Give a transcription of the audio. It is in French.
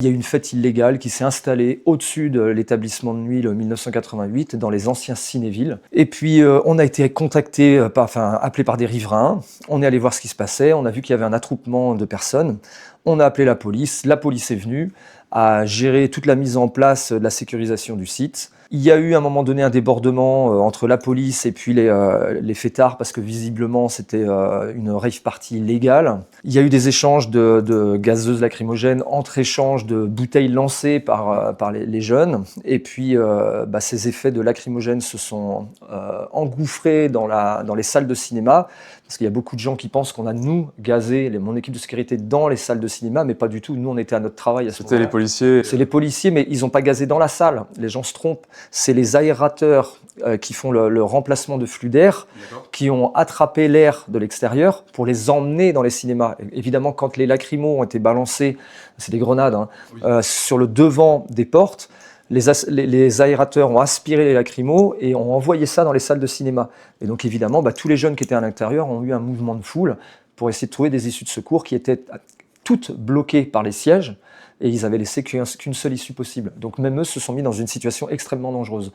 Il y a eu une fête illégale qui s'est installée au-dessus de l'établissement de nuit le 1988 dans les anciens Cinévilles. Et puis on a été contacté, appelé par des riverains. On est allé voir ce qui se passait. On a vu qu'il y avait un attroupement de personnes. On a appelé la police. La police est venue, a géré toute la mise en place de la sécurisation du site. Il y a eu à un moment donné un débordement entre la police et puis les fêtards parce que visiblement c'était une rave party légale. Il y a eu des échanges de gazeuses lacrymogènes entre échanges de bouteilles lancées par les jeunes. Et puis ces effets de lacrymogènes se sont engouffrés dans les salles de cinéma. Parce qu'il y a beaucoup de gens qui pensent qu'on a, nous, gazé mon équipe de sécurité dans les salles de cinéma, mais pas du tout. Nous, on était à notre travail à ce moment-là. C'était les policiers. C'est les policiers, mais ils n'ont pas gazé dans la salle. Les gens se trompent. C'est les aérateurs qui font le remplacement de flux d'air, qui ont attrapé l'air de l'extérieur pour les emmener dans les cinémas. Évidemment, quand les lacrymos ont été balancés, c'est des grenades, sur le devant des portes, les aérateurs ont aspiré les lacrymos et ont envoyé ça dans les salles de cinéma. Et donc évidemment, tous les jeunes qui étaient à l'intérieur ont eu un mouvement de foule pour essayer de trouver des issues de secours qui étaient toutes bloquées par les sièges et ils avaient laissé qu'une seule issue possible. Donc même eux se sont mis dans une situation extrêmement dangereuse.